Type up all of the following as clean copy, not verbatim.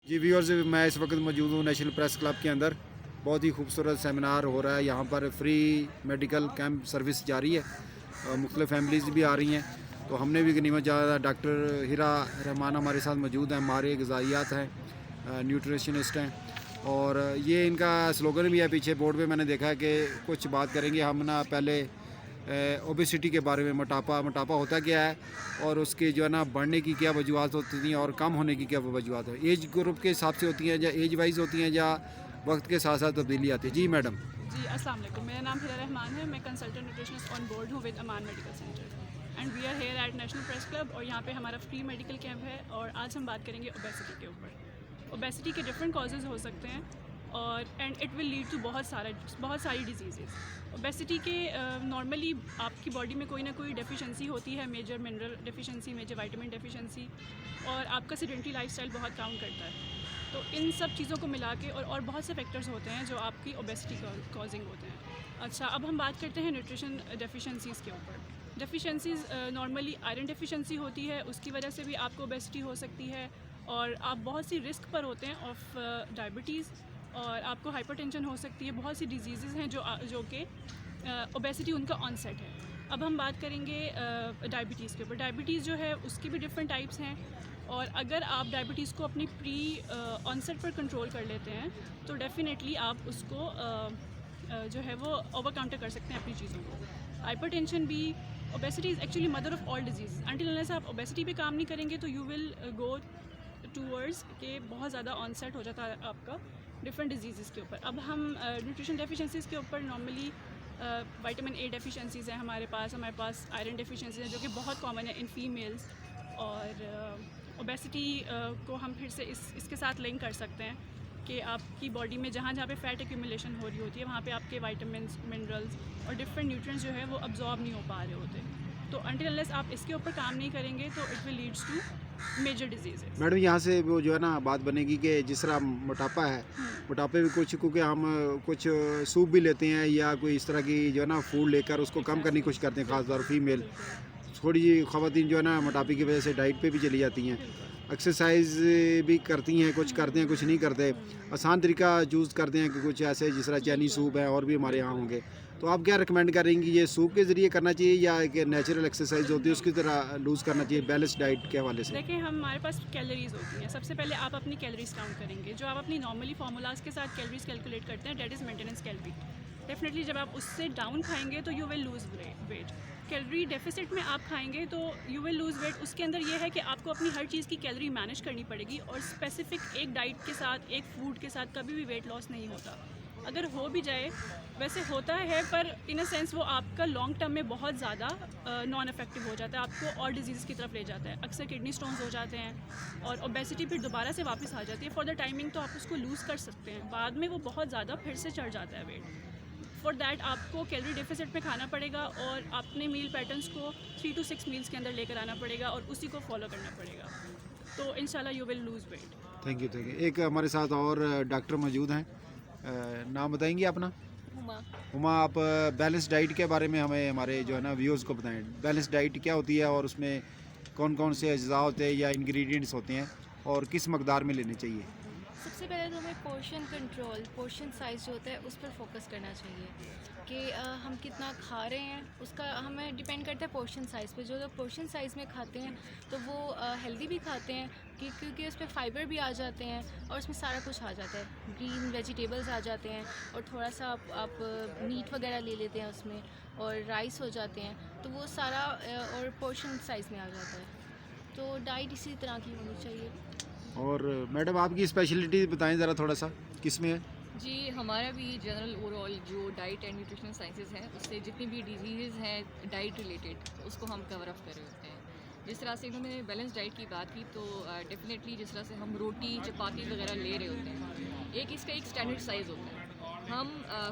जी viewers, मैं इस वक्त मौजूद हूँ नेशनल प्रेस क्लब के अंदर। बहुत ही खूबसूरत सेमिनार हो रहा है। यहाँ पर फ्री मेडिकल कैंप सर्विस जारी है। मुख्तलिफ फैमिलीज़ भी आ रही हैं। तो हमने भी गनीमत ज़्यादा डॉक्टर हिरा रहमान हमारे साथ मौजूद हैं। हमारे ग़िज़ाइयात हैं, न्यूट्रिशनिस्ट हैं। और ये इनका स्लोगन भी है पीछे बोर्ड पे, मैंने देखा है कि कुछ बात करेंगे हम ना। पहले ओबेसिटी के बारे में, मोटापा होता क्या है और उसके जो है ना बढ़ने की क्या वजूहत होती हैं और कम होने की क्या वजूहत है। एज ग्रुप के हिसाब से होती हैं या एज वाइज होती हैं या वक्त के साथ साथ तब्दीली आती है। जी मैडम। जी अस्सलाम वालेकुम, मेरा नाम हिरा रहमान है। मैं कंसल्टेंट न्यूट्रिशनिस्ट ऑन बोर्ड हूँ with Aman medical centre and we are here at National Press Club. और यहाँ पे हमारा फ्री मेडिकल कैंप है और आज हम बात करेंगे ओबेसिटी के ऊपर। ओबेसिटी के डिफरेंट कॉजेज़ हो सकते हैं और and it will lead to बहुत सारी डिजीज़ेज़। ओबेसिटी के नॉर्मली आपकी बॉडी में कोई ना कोई डेफिशिएंसी होती है, major mineral deficiency, major vitamin deficiency, और आपका सेडेंटरी लाइफस्टाइल बहुत काउंट करता है। तो इन सब चीज़ों को मिला के और बहुत से फैक्टर्स होते हैं जो आपकी ओबेसिटी कॉजिंग होते हैं। अच्छा, अब हम बात करते हैं न्यूट्रिशन डेफिशिएंसीज़ के ऊपर। डेफिशिएंसीज़ नॉर्मली आयरन डेफिशिएंसी होती है, उसकी वजह से भी आपको ओबेसिटी हो सकती है। और आप बहुत सी रिस्क पर होते हैं ऑफ डायबिटीज़, और आपको हाइपरटेंशन हो सकती है। बहुत सी डिजीज़ हैं जो कि ओबेसिटी उनका ऑनसेट है। अब हम बात करेंगे डायबिटीज़ के ऊपर। डायबिटीज़ जो है उसकी भी डिफरेंट टाइप्स हैं, और अगर आप डायबिटीज़ को अपनी प्री ऑनसेट पर कंट्रोल कर लेते हैं तो डेफ़िनेटली आप उसको जो है वो ओवर काउंटर कर सकते हैं अपनी चीज़ों को। हाइपरटेंशन भी, obesity is actually mother of all disease. Until unless आप ओबेसिटी पे काम नहीं करेंगे तो यू विल गो टूवर्ड्स के बहुत ज़्यादा ऑनसेट हो जाता है आपका डिफरेंट डिजीज़ के ऊपर। अब हम न्यूट्रिशन डेफिशिएंसीज़ के ऊपर नॉर्मली विटामिन ए डेफिशिएंसीज़ हैं हमारे पास आयरन डेफिशिएंसीज़ हैं जो कि बहुत कॉमन है इन फीमेल्स। और ओबेसिटी को हम फिर से इसके साथ लिंक कर सकते हैं कि आपकी बॉडी में जहाँ जहाँ पे फैट एक्यूमुलेशन हो रही होती है वहाँ पे आपके विटामिन्स, मिनरल्स और डिफरेंट न्यूट्रिएंट्स जो है वो अब्जॉर्ब नहीं हो पा रहे होते। तो अनटिल अनलेस आप इसके ऊपर काम नहीं करेंगे तो it will leads to major diseases. Madam यहाँ से वो जो है ना बात बनेगी कि जिस तरह मोटापा है, मोटापे में कुछ क्योंकि हम कुछ सूप भी लेते हैं या कोई इस तरह की जो है ना फूड लेकर उसको कम करने की कोशिश करते हैं, ख़ासतौर फीमेल। थोड़ी ख़वातीन जो है ना मोटापे की वजह से डाइट पे भी चली जाती हैं, एक्सरसाइज भी करती हैं, कुछ करते हैं कुछ नहीं करते। आसान तरीका चूज़ करते हैं कि कुछ ऐसे जिस तरह चैनी सूप है और भी हमारे यहाँ होंगे। तो आप क्या रिकमेंड करेंगी, ये सूप के ज़रिए करना चाहिए या एक नेचुरल एक्सरसाइज होती है उसकी तरह लूज़ करना चाहिए बैलेंस डाइट के हवाले से? देखिए, हमारे पास कैलोरीज होती हैं। सबसे पहले आप अपनी कैलोरीज काउंट करेंगे। जो आप अपनी नॉर्मली फार्मूलाज के साथ कैलोरीज कैलकुलेट करते हैं, that is maintenance calorie. Definitely जब आप उससे डाउन खाएंगे तो you will lose weight. Calorie deficit में आप खाएंगे तो यू विल लूज़ वेट। उसके अंदर ये है कि आपको अपनी हर चीज़ की कैलोरी मैनेज करनी पड़ेगी, और स्पेसिफिक एक डाइट के साथ, एक फूड के साथ कभी भी वेट लॉस नहीं होता। अगर हो भी जाए, वैसे होता है पर इन अ सेंस वो आपका लॉन्ग टर्म में बहुत ज़्यादा नॉन इफेक्टिव हो जाता है, आपको और डिजीज़ की तरफ ले जाता है। अक्सर किडनी स्टोन्स हो जाते हैं और ओबेसिटी फिर दोबारा से वापस आ जाती है। फॉर द टाइमिंग तो आप उसको लूज़ कर सकते हैं, बाद में वो बहुत ज़्यादा फिर से चढ़ जाता है वेट। फॉर दैट आपको कैलोरी डेफिसिट में खाना पड़ेगा और अपने मील पैटर्न्स को 3 to 6 मील्स के अंदर लेकर आना पड़ेगा और उसी को फॉलो करना पड़ेगा। तो इंशाल्लाह you will lose weight. Thank you. एक हमारे साथ और डॉक्टर मौजूद हैं। नाम बताएंगे अपना? हुमा, आप बैलेंस डाइट के बारे में हमें हमारे जो है ना व्यूअर्स को बताएं। बैलेंस डाइट क्या होती है और उसमें कौन कौन से अज्जा होते हैं या इंग्रेडिएंट्स होते हैं और किस मकदार में लेने चाहिए? सबसे पहले तो हमें पोर्शन कंट्रोल, पोर्शन साइज़ जो होता है उस पर फोकस करना चाहिए कि हम कितना खा रहे हैं। उसका हमें डिपेंड करता है पोर्शन साइज़ पे। जो लोग पोर्शन साइज़ में खाते हैं तो वो हेल्दी भी खाते हैं क्योंकि उस पर फाइबर भी आ जाते हैं और उसमें सारा कुछ आ जाता है। ग्रीन वेजिटेबल्स आ जाते हैं और थोड़ा सा आप मीट वगैरह ले लेते हैं उसमें, और राइस हो जाते हैं, तो वो सारा और पोर्शन साइज़ में आ जाता है। तो डाइट इसी तरह की होनी चाहिए। और मैडम आपकी स्पेशलिटी बताएं ज़रा थोड़ा सा, किस में है? जी, हमारा भी जनरल ओवरऑल जो डाइट एंड न्यूट्रिशनल साइंसेज हैं उससे जितनी भी डिजीज़ हैं डाइट रिलेटेड उसको हम कवर अप कर रहे होते हैं। जिस तरह से इन्होंने बैलेंस डाइट की बात की तो डेफिनेटली जिस तरह से हम रोटी चपाती वगैरह ले रहे होते हैं, एक इसका एक स्टैंडर्ड साइज़ होता है। हम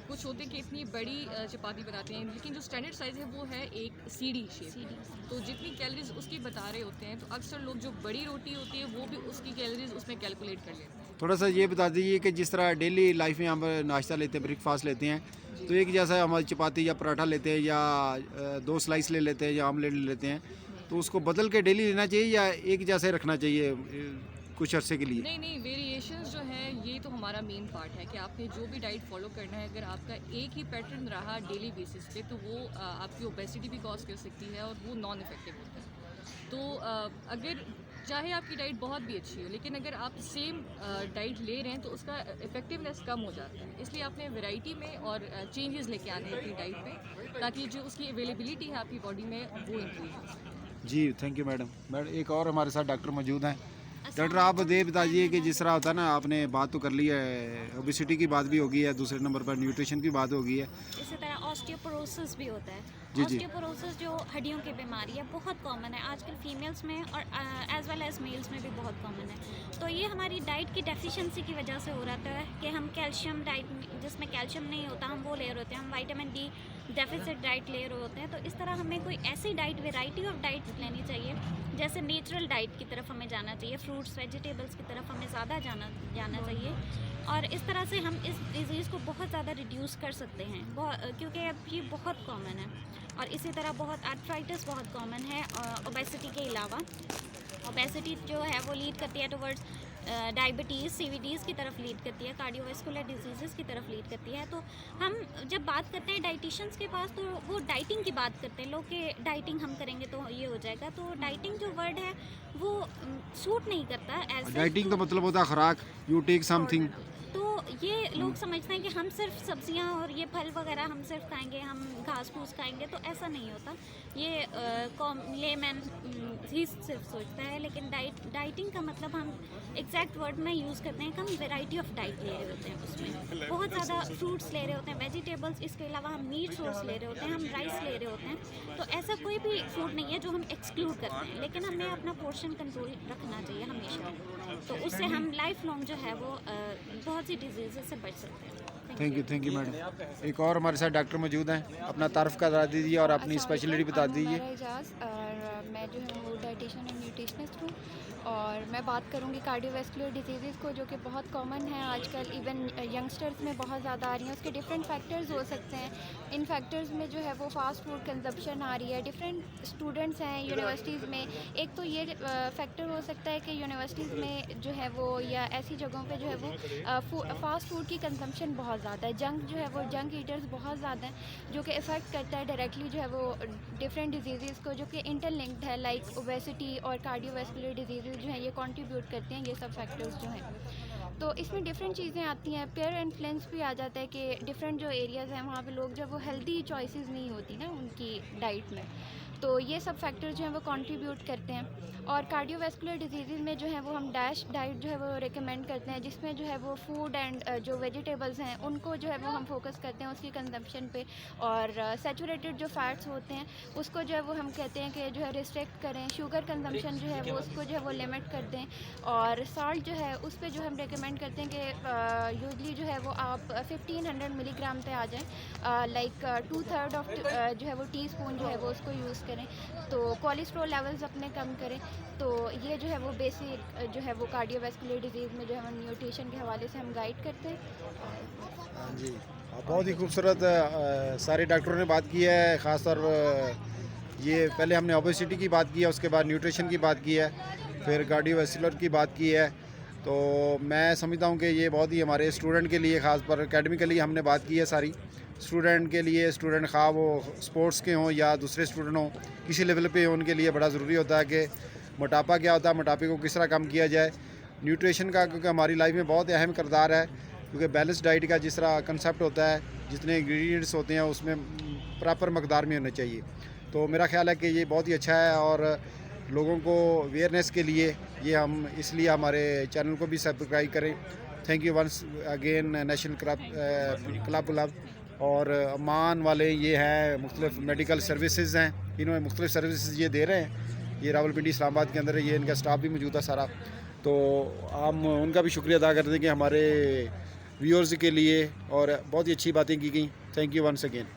कुछ होते हैं कि इतनी बड़ी चपाती बनाते हैं, लेकिन जो स्टैंडर्ड साइज़ है वो है एक सीढ़ी शेप। तो जितनी कैलोरीज उसकी बता रहे होते हैं तो अक्सर लोग जो बड़ी रोटी होती है वो भी उसकी कैलोरीज उसमें कैलकुलेट कर लेते हैं। थोड़ा सा ये बता दीजिए कि जिस तरह डेली लाइफ में हम नाश्ता लेते हैं, ब्रेकफास्ट लेते हैं, तो एक जैसा हमारी चपाती या पराठा लेते हैं या 2 स्लाइस ले लेते हैं या आमलेट ले लेते हैं, तो उसको बदल के डेली लेना चाहिए या एक जैसे रखना चाहिए? कुछ अरसे के लिए? नहीं नहीं, वेरिएशंस जो है ये तो हमारा मेन पार्ट है कि आपने जो भी डाइट फॉलो करना है, अगर आपका एक ही पैटर्न रहा डेली बेसिस पे तो वो आपकी ओबेसिटी भी कॉज कर सकती है और वो नॉन इफेक्टिव होता है। तो अगर चाहे आपकी डाइट बहुत भी अच्छी हो, लेकिन अगर आप सेम डाइट ले रहे हैं तो उसका इफेक्टिवनेस कम हो जाता है। इसलिए आपने वैरायटी में और चेंजेस लेके आने हैं अपनी डाइट में, ताकि जो उसकी अवेलेबिलिटी है आपकी बॉडी में वो इंक्रीज हो सके। जी थैंक यू मैडम। एक और हमारे साथ डॉक्टर मौजूद हैं। डॉक्टर आप ये बताइए कि जिस तरह होता है ना, आपने बात तो कर ली है, ओबेसिटी की बात भी होगी है, दूसरे नंबर पर न्यूट्रिशन की बात होगी है। इसी तरह ऑस्टियोपोरोसिस भी होता है। जी, जी। ऑस्टियोपोरोसिस जो हड्डियों की बीमारी है, बहुत कॉमन है आजकल फीमेल्स में और एज वेल एज मेल्स में भी बहुत कॉमन है। तो ये हमारी डाइट की डेफिशिएंसी की वजह से हो रहा है कि हम कैल्शियम डाइट जिसमें कैल्शियम नहीं होता हम वो ले रहे होते हैं, हम विटामिन डी डेफिसिट डाइट ले रहे होते हैं। तो इस तरह हमें कोई ऐसी डाइट, वेराइटी ऑफ डाइट्स लेनी चाहिए, जैसे नेचुरल डाइट की तरफ हमें जाना चाहिए, फ्रूट्स वेजिटेबल्स की तरफ हमें ज़्यादा जाना चाहिए। और इस तरह से हम इस डिज़ीज़ को बहुत ज़्यादा रिड्यूस कर सकते हैं, क्योंकि अब ये बहुत कॉमन है। और इसी तरह बहुत आर्थराइटिस बहुत कॉमन है ओबेसिटी के अलावा। ओबेसिटी जो है वो लीड करती है टुवर्ड्स डायबिटीज़, सीवीडीज़ की तरफ लीड करती है, कार्डियोवास्कुलर डिजीज़ की तरफ लीड करती है। तो हम जब बात करते हैं डाइटिशियंस के पास, तो वो डाइटिंग की बात करते हैं लोग कि डाइटिंग हम करेंगे तो ये हो जाएगा। तो डाइटिंग जो वर्ड है वो सूट नहीं करता ऐसे। डाइटिंग का मतलब होता है खुराक, यू टेक समथिंग। तो ये लोग समझते हैं कि हम सिर्फ सब्जियां और ये फल वगैरह हम सिर्फ खाएंगे, हम घास फूस खाएंगे, तो ऐसा नहीं होता। ये लेमैन ही सिर्फ सोचता है, लेकिन डाइटिंग का मतलब हम एग्जैक्ट वर्ड में यूज़ करते हैं कि हम वेराइटी ऑफ डाइट ले रहे होते हैं। उसमें बहुत ज़्यादा फ्रूट्स ले रहे होते हैं, वेजिटेबल्स, इसके अलावा हम मीट सोर्स ले रहे होते हैं, हम राइस ले रहे होते हैं। तो ऐसा कोई भी फूड नहीं है जो हम एक्सक्लूड करते हैं, लेकिन हमें अपना पोर्शन कंट्रोल रखना चाहिए हमेशा। तो उससे हम लाइफ लॉन्ग जो है वो बहुत सी डिजीज़ से बच सकते हैं। Thank you madam. एक और हमारे साथ डॉक्टर मौजूद हैं, अपना तारफ़ करा दीजिए और अपनी स्पेशलिटी बता दीजिए। एजाज, और मैं जो है वो डाइटिशियन एंड न्यूट्रिशनिस्ट हूँ। और मैं बात करूँगी कार्डियोवैस्कुलर डिजीज़ को, जो कि बहुत कॉमन है आजकल, इवन यंगस्टर्स में बहुत ज़्यादा आ रही हैं। उसके डिफरेंट फैक्टर्स हो सकते हैं। इन फैक्टर्स में जो है वो फास्ट फूड कंजप्शन आ रही है। डिफरेंट स्टूडेंट्स हैं यूनिवर्सिटीज़ में। एक तो ये फैक्टर हो सकता है कि यूनिवर्सिटीज़ में जो है वो या ऐसी जगहों पे जो है वो फास्ट फूड की कंजम्पशन बहुत ज़्यादा है। जंक जो है वो जंक ईटर्स बहुत ज़्यादा हैं, जो कि इफ़ेक्ट करता है डायरेक्टली जो है वो डिफरेंट डिजीज़ को, जो कि इंटरलिंक्ड है, लाइक ओबेसिटी और कार्डियोवैस्कुलर डिजीज़ जो हैं ये कंट्रीब्यूट करते हैं, ये सब फैक्टर्स जो हैं। तो इसमें डिफरेंट चीज़ें आती हैं। पेयर इन्फ्लुएंस भी आ जाता है कि डिफरेंट जो एरियाज़ हैं वहाँ पे लोग जब वो हेल्दी चॉइसेस नहीं होती ना उनकी डाइट में, तो ये सब फैक्टर्स जो हैं वो कंट्रीब्यूट करते हैं। और कार्डियोवैस्कुलर डिजीज़ में जो है वो हम डैश डाइट जो है वो रिकमेंड करते हैं, जिसमें जो है वो फूड एंड जो वेजिटेबल्स हैं उनको जो है वो हम फोकस करते हैं उसकी कंजम्पशन पे। और सैचुरेटेड जो फैट्स होते हैं उसको जो है वो हम कहते हैं कि जो है रिस्ट्रिक्ट करें। शुगर कंजम्पशन जो है वो उसको जो है वो लिमिट कर दें। और साल्ट जो है उस पर जो हम रिकमेंड करते हैं कि यूजली जो है वो आप 1500 मिलीग्राम पे आ जाएँ, लाइक 2/3 ऑफ जो है वो टीस्पून जो है वो उसको यूज़ करें। तो कोलेस्ट्रॉल लेवल्स अपने कम करें। तो ये जो है वो बेसिक जो है वो कार्डियोवैस्कुलर डिजीज़ में जो है हम न्यूट्रिशन के हवाले से हम गाइड करते हैं। हाँ जी, बहुत ही खूबसूरत सारे डॉक्टरों ने बात की है। ख़ास तौर ये पहले हमने ओबेसिटी की बात की है, उसके बाद न्यूट्रिशन की बात की है, फिर कार्डियोवैस्कुलर की बात की है। तो मैं समझता हूँ कि ये बहुत ही हमारे स्टूडेंट के लिए, ख़ास पर एकेडमिकली हमने बात की है सारी। स्टूडेंट के लिए, स्टूडेंट खा वो स्पोर्ट्स के हों या दूसरे स्टूडेंट हों, किसी लेवल पे उनके लिए बड़ा ज़रूरी होता है कि मोटापा क्या होता है, मोटापे को किस तरह कम किया जाए। न्यूट्रिशन का क्योंकि हमारी लाइफ में बहुत अहम किरदार है, क्योंकि बैलेंस डाइट का जिस तरह कंसेप्ट होता है, जितने इंग्रेडिएंट्स होते हैं उसमें प्रॉपर मकदार में होने चाहिए। तो मेरा ख्याल है कि ये बहुत ही अच्छा है और लोगों को अवेयरनेस के लिए ये हम इसलिए हमारे चैनल को भी सब्सक्राइब करें। Thank you once again national club और अमान वाले ये हैं, मुख्तलिफ मेडिकल सर्विसेज हैं, इन्होंने मुख्तलिफ सर्विसेज ये दे रहे हैं। ये रावलपिंडी इस्लामाबाद के अंदर है, ये इनका स्टाफ भी मौजूद है सारा। तो हम उनका भी शुक्रिया अदा करते हैं कि हमारे व्यूअर्स के लिए और बहुत ही अच्छी बातें की गई। Thank you once again.